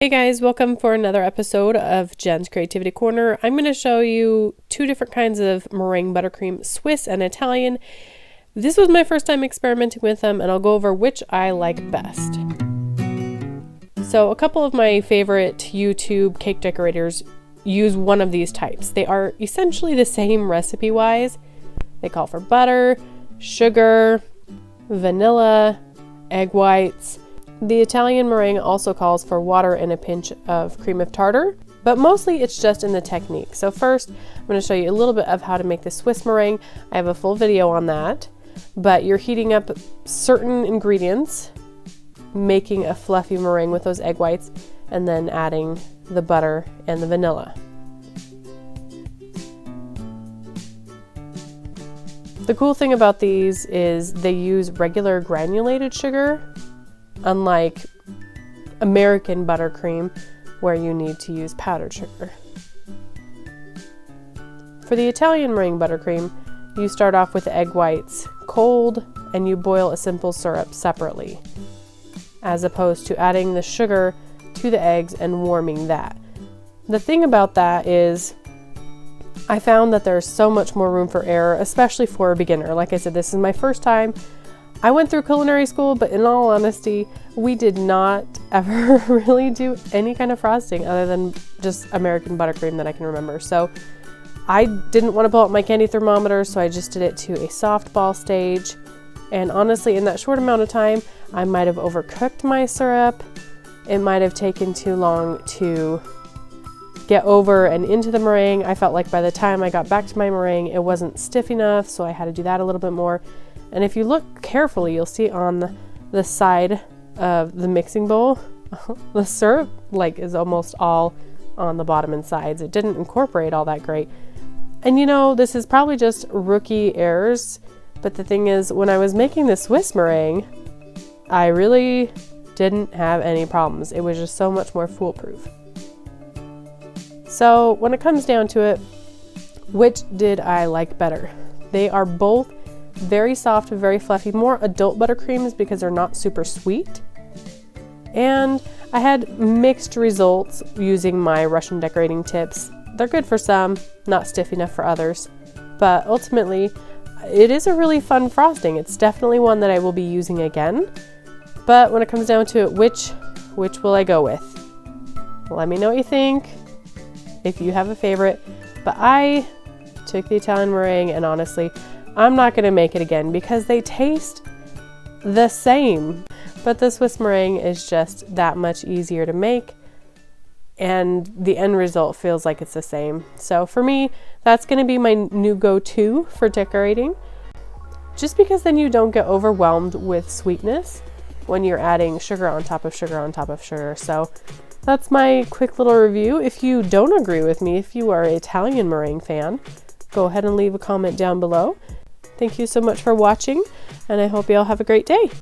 Hey guys, welcome for another episode of Jen's Creativity Corner. I'm going to show you two different kinds of meringue buttercream, Swiss and Italian. This was my first time experimenting with them, and I'll go over which I like best. So a couple of my favorite YouTube cake decorators use one of these types. They are essentially the same recipe-wise. They call for butter, sugar, vanilla, egg whites. The Italian meringue also calls for water and a pinch of cream of tartar, but mostly it's just in the technique. So first, I'm going to show you a little bit of how to make the Swiss meringue. I have a full video on that, but you're heating up certain ingredients, making a fluffy meringue with those egg whites, and then adding the butter and the vanilla. The cool thing about these is they use regular granulated sugar, unlike American buttercream, where you need to use powdered sugar. For the Italian meringue buttercream, you start off with the egg whites cold and you boil a simple syrup separately, as opposed to adding the sugar to the eggs and warming that. The thing about that is I found that there's so much more room for error, especially for a beginner. Like I said, this is my first time. I went through culinary school, but in all honesty, we did not ever really do any kind of frosting other than just American buttercream that I can remember. So I didn't want to pull out my candy thermometer, so I just did it to a softball stage. And honestly, in that short amount of time, I might have overcooked my syrup. It might have taken too long to get over and into the meringue. I felt like by the time I got back to my meringue, it wasn't stiff enough, so I had to do that a little bit more. And if you look carefully, you'll see on the side of the mixing bowl, the syrup is almost all on the bottom and sides. It didn't incorporate all that great. And you know, this is probably just rookie errors, but the thing is, when I was making the Swiss meringue, I really didn't have any problems. It was just so much more foolproof. So when it comes down to it, which did I like better? They are both very soft, very fluffy, more adult buttercreams because they're not super sweet. And I had mixed results using my Russian decorating tips. They're good for some, not stiff enough for others. But ultimately, it is a really fun frosting. It's definitely one that I will be using again. But when it comes down to it, which will I go with? Let me know what you think, if you have a favorite. But I took the Italian meringue, and honestly, I'm not going to make it again because they taste the same. But the Swiss meringue is just that much easier to make, and the end result feels like it's the same. So for me, that's going to be my new go-to for decorating, just because then you don't get overwhelmed with sweetness when you're adding sugar on top of sugar on top of sugar. So that's my quick little review. If you don't agree with me, if you are an Italian meringue fan, go ahead and leave a comment down below. Thank you so much for watching, and I hope you all have a great day.